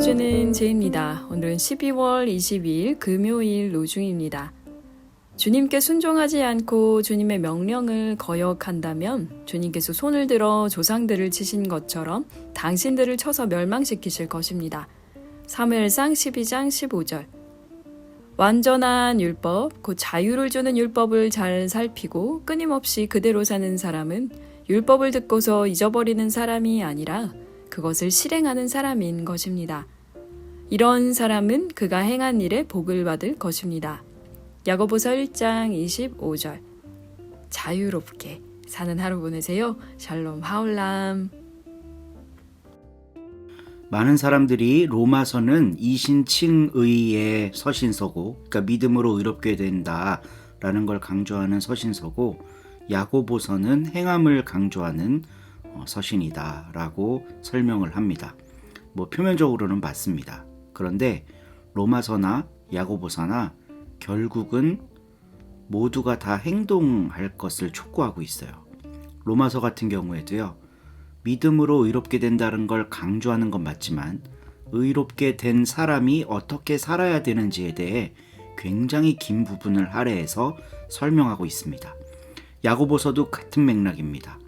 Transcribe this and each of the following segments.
읽어주는 제입니다. 오늘은 12월 22일 금요일 노중입니다. 주님께 순종하지 않고 주님의 명령을 거역한다면 주님께서 손을 들어 조상들을 치신 것처럼 당신들을 쳐서 멸망시키실 것입니다. 사무엘상 12장 15절. 완전한 율법, 곧 자유를 주는 율법을 잘 살피고 끊임없이 그대로 사는 사람은 율법을 듣고서 잊어버리는 사람이 아니라 그것을 실행하는 사람인 것입니다. 이런 사람은 그가 행한 일에 복을 받을 것입니다. 야고보서 1장 25절. 자유롭게 사는 하루 보내세요. 샬롬 하울람. 많은 사람들이 로마서는 이신칭의의 서신서고, 그러니까 믿음으로 의롭게 된다라는 걸 강조하는 서신서고, 야고보서는 행함을 강조하는 서신이다라고 설명을 합니다. 표면적으로는 맞습니다. 그런데 로마서나 야고보서나 결국은 모두가 다 행동할 것을 촉구하고 있어요. 로마서 같은 경우에도요, 믿음으로 의롭게 된다는 걸 강조하는 건 맞지만 의롭게 된 사람이 어떻게 살아야 되는지에 대해 굉장히 긴 부분을 할애해서 설명하고 있습니다. 야고보서도 같은 맥락입니다.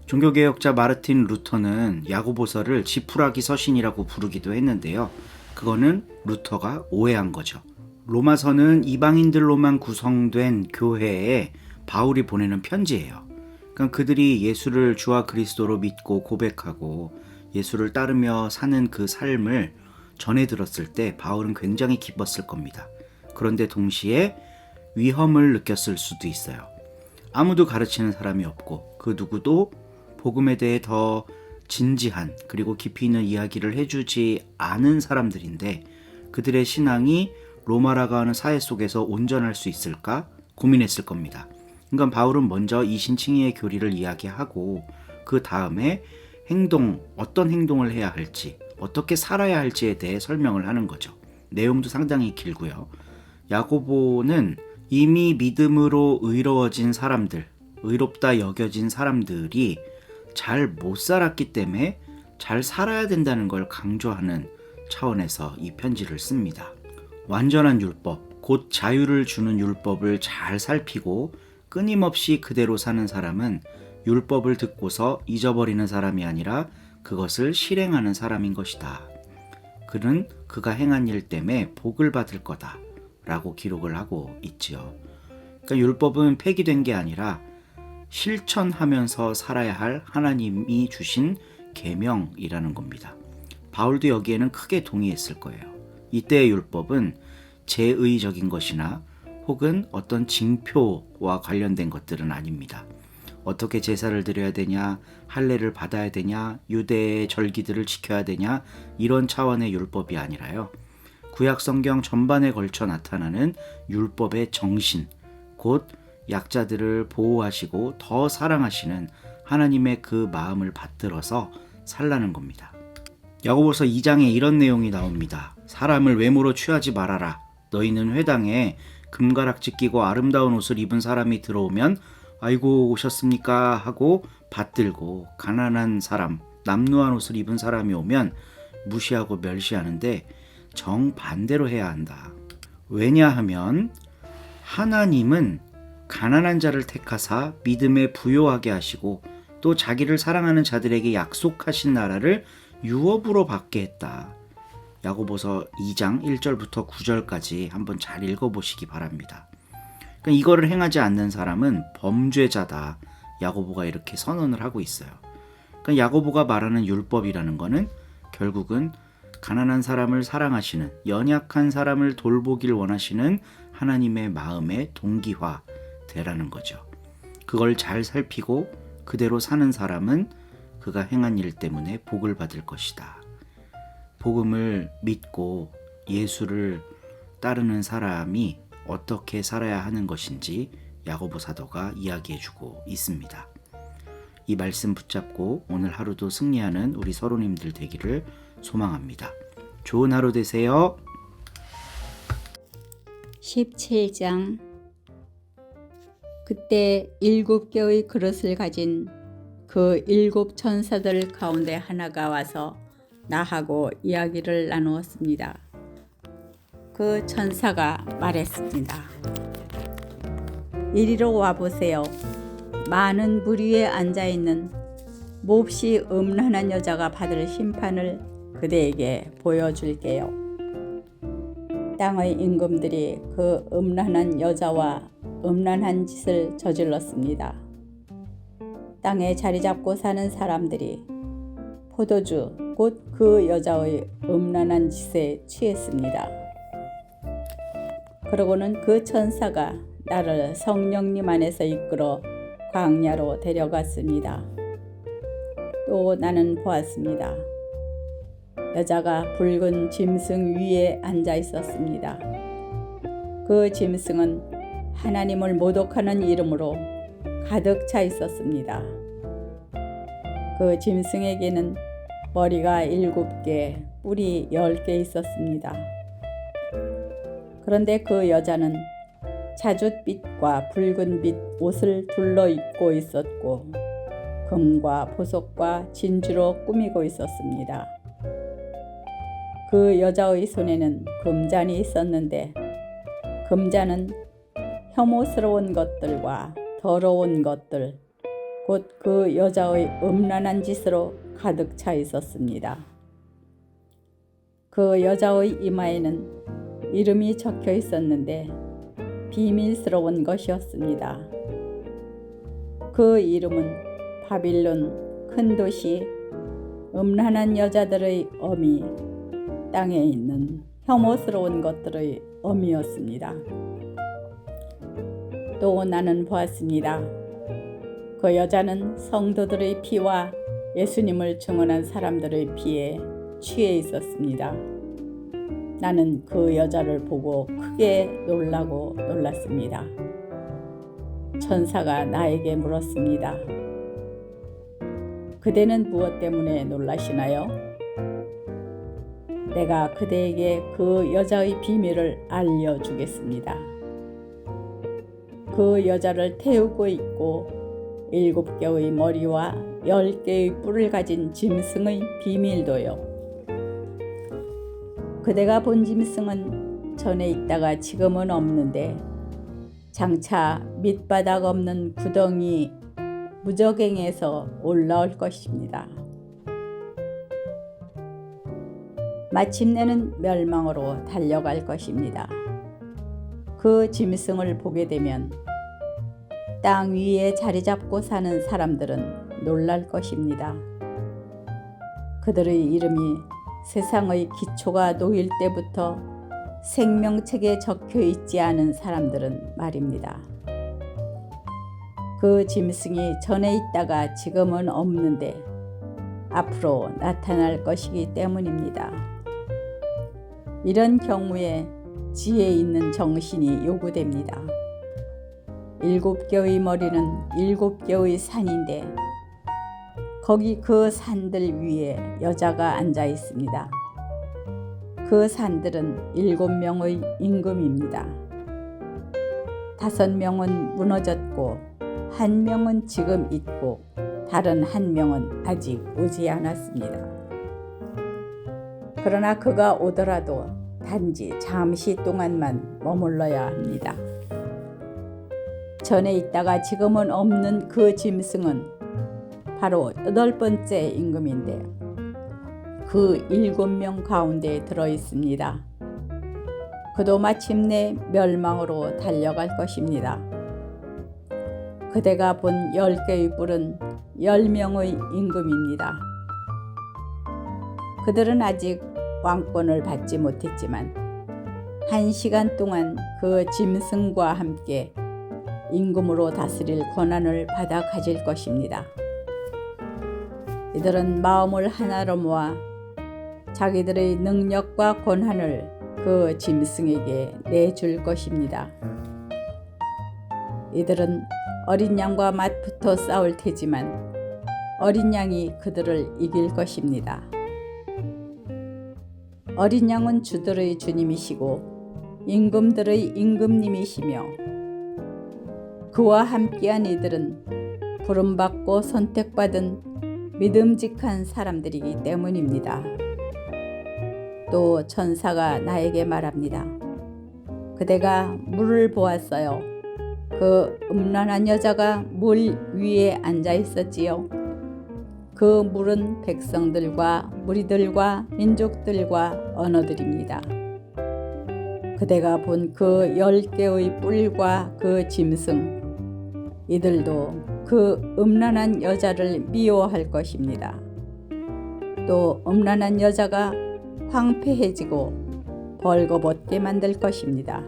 종교개혁자 마르틴 루터는 야고보서를 지푸라기 서신이라고 부르기도 했는데요. 그거는 루터가 오해한 거죠. 로마서는 이방인들로만 구성된 교회에 바울이 보내는 편지예요. 그러니까 그들이 예수를 주와 그리스도로 믿고 고백하고 예수를 따르며 사는 그 삶을 전해 들었을 때 바울은 굉장히 기뻤을 겁니다. 그런데 동시에 위험을 느꼈을 수도 있어요. 아무도 가르치는 사람이 없고 그 누구도 복음에 대해 더 진지한 그리고 깊이 있는 이야기를 해주지 않은 사람들인데 그들의 신앙이 로마라고 하는 사회 속에서 온전할 수 있을까 고민했을 겁니다. 그러니까 바울은 먼저 이신칭의의 교리를 이야기하고 그 다음에 어떤 행동을 해야 할지, 어떻게 살아야 할지에 대해 설명을 하는 거죠. 내용도 상당히 길고요. 야고보는 이미 믿음으로 의로워진 사람들, 의롭다 여겨진 사람들이 잘 못 살았기 때문에 잘 살아야 된다는 걸 강조하는 차원에서 이 편지를 씁니다. 완전한 율법, 곧 자유를 주는 율법을 잘 살피고 끊임없이 그대로 사는 사람은 율법을 듣고서 잊어버리는 사람이 아니라 그것을 실행하는 사람인 것이다. 그는 그가 행한 일 때문에 복을 받을 거다 라고 기록을 하고 있지요. 그러니까 율법은 폐기된 게 아니라 실천하면서 살아야 할 하나님이 주신 계명이라는 겁니다. 바울도 여기에는 크게 동의했을 거예요. 이때의 율법은 제의적인 것이나 혹은 어떤 징표와 관련된 것들은 아닙니다. 어떻게 제사를 드려야 되냐, 할례를 받아야 되냐, 유대의 절기들을 지켜야 되냐, 이런 차원의 율법이 아니라요. 구약 성경 전반에 걸쳐 나타나는 율법의 정신, 곧 약자들을 보호하시고 더 사랑하시는 하나님의 그 마음을 받들어서 살라는 겁니다. 야고보서 2장에 이런 내용이 나옵니다. 사람을 외모로 취하지 말아라. 너희는 회당에 금가락지 끼고 아름다운 옷을 입은 사람이 들어오면 아이고 오셨습니까 하고 받들고 가난한 사람, 남루한 옷을 입은 사람이 오면 무시하고 멸시하는데 정반대로 해야 한다. 왜냐하면 하나님은 가난한 자를 택하사 믿음에 부요하게 하시고 또 자기를 사랑하는 자들에게 약속하신 나라를 유업으로 받게 했다. 야고보서 2장 1절부터 9절까지 한번 잘 읽어보시기 바랍니다. 그러니까 이거를 행하지 않는 사람은 범죄자다. 야고보가 이렇게 선언을 하고 있어요. 그러니까 야고보가 말하는 율법이라는 거는 결국은 가난한 사람을 사랑하시는, 연약한 사람을 돌보길 원하시는 하나님의 마음에 동기화되라는 거죠. 그걸 잘 살피고 그대로 사는 사람은 그가 행한 일 때문에 복을 받을 것이다. 복음을 믿고 예수를 따르는 사람이 어떻게 살아야 하는 것인지 야고보 사도가 이야기해주고 있습니다. 이 말씀 붙잡고 오늘 하루도 승리하는 우리 서로님들 되기를 소망합니다. 좋은 하루 되세요. 17장. 그때 7개의 그릇을 가진 그 7 천사들 가운데 하나가 와서 나하고 이야기를 나누었습니다. 그 천사가 말했습니다. 이리로 와보세요. 많은 무리에 앉아있는 몹시 음란한 여자가 받을 심판을 그대에게 보여줄게요. 땅의 임금들이 그 음란한 여자와 음란한 짓을 저질렀습니다. 땅에 자리 잡고 사는 사람들이 포도주 곧 그 여자의 음란한 짓에 취했습니다. 그러고는 그 천사가 나를 성령님 안에서 이끌어 광야로 데려갔습니다. 또 나는 보았습니다. 여자가 붉은 짐승 위에 앉아 있었습니다. 그 짐승은 하나님을 모독하는 이름으로 가득 차 있었습니다. 그 짐승에게는 머리가 7개, 뿔이 10개 있었습니다. 그런데 그 여자는 자줏빛과 붉은빛 옷을 둘러 입고 있었고 금과 보석과 진주로 꾸미고 있었습니다. 그 여자의 손에는 금잔이 있었는데 금잔은 혐오스러운 것들과 더러운 것들, 곧 그 여자의 음란한 짓으로 가득 차 있었습니다. 그 여자의 이마에는 이름이 적혀 있었는데 비밀스러운 것이었습니다. 그 이름은 바빌론 큰 도시, 음란한 여자들의 어미, 땅에 있는 혐오스러운 것들의 어미였습니다. 또 나는 보았습니다. 그 여자는 성도들의 피와 예수님을 증언한 사람들의 피에 취해 있었습니다. 나는 그 여자를 보고 크게 놀랐습니다. 천사가 나에게 물었습니다. 그대는 무엇 때문에 놀라시나요? 내가 그대에게 그 여자의 비밀을 알려주겠습니다. 그 여자를 태우고 있고 7개의 머리와 10개의 뿔을 가진 짐승의 비밀도요. 그대가 본 짐승은 전에 있다가 지금은 없는데 장차 밑바닥 없는 구덩이 무저갱에서 올라올 것입니다. 마침내는 멸망으로 달려갈 것입니다. 그 짐승을 보게 되면 땅 위에 자리 잡고 사는 사람들은 놀랄 것입니다. 그들의 이름이 세상의 기초가 놓일 때부터 생명책에 적혀 있지 않은 사람들은 말입니다. 그 짐승이 전에 있다가 지금은 없는데 앞으로 나타날 것이기 때문입니다. 이런 경우에 지혜 있는 정신이 요구됩니다. 7개의 머리는 7개의 산인데 거기 그 산들 위에 여자가 앉아 있습니다. 그 산들은 7명의 임금입니다. 5명은 무너졌고 1명은 지금 있고 다른 1명은 아직 오지 않았습니다. 그러나 그가 오더라도 단지 잠시 동안만 머물러야 합니다. 전에 있다가 지금은 없는 그 짐승은 바로 8번째 임금인데 그 7명 가운데 들어 있습니다. 그도 마침내 멸망으로 달려갈 것입니다. 그대가 본 10개의 뿔은 10명의 임금입니다. 그들은 아직 왕권을 받지 못했지만 1시간 동안 그 짐승과 함께 임금으로 다스릴 권한을 받아 가질 것입니다. 이들은 마음을 하나로 모아 자기들의 능력과 권한을 그 짐승에게 내줄 것입니다. 이들은 어린 양과 맞붙어 싸울 테지만 어린 양이 그들을 이길 것입니다. 어린 양은 주들의 주님이시고 임금들의 임금님이시며 그와 함께한 이들은 부름받고 선택받은 믿음직한 사람들이기 때문입니다. 또 천사가 나에게 말합니다. 그대가 물을 보았어요. 그 음란한 여자가 물 위에 앉아 있었지요. 그 물은 백성들과 무리들과 민족들과 언어들입니다. 그대가 본 그 10개의 뿔과 그 짐승, 이들도 그 음란한 여자를 미워할 것입니다. 또 음란한 여자가 황폐해지고 벌거벗게 만들 것입니다.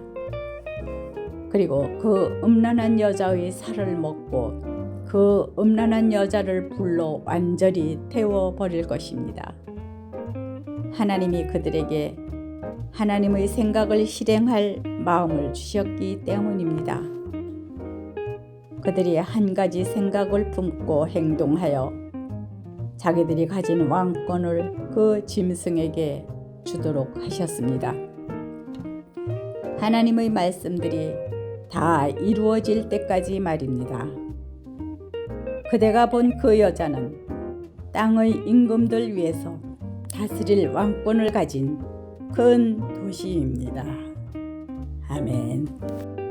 그리고 그 음란한 여자의 살을 먹고 그 음란한 여자를 불로 완전히 태워버릴 것입니다. 하나님이 그들에게 하나님의 생각을 실행할 마음을 주셨기 때문입니다. 그들이 한 가지 생각을 품고 행동하여 자기들이 가진 왕권을 그 짐승에게 주도록 하셨습니다. 하나님의 말씀들이 다 이루어질 때까지 말입니다. 그대가 본 그 여자는 땅의 임금들 위에서 다스릴 왕권을 가진 큰 도시입니다. 아멘.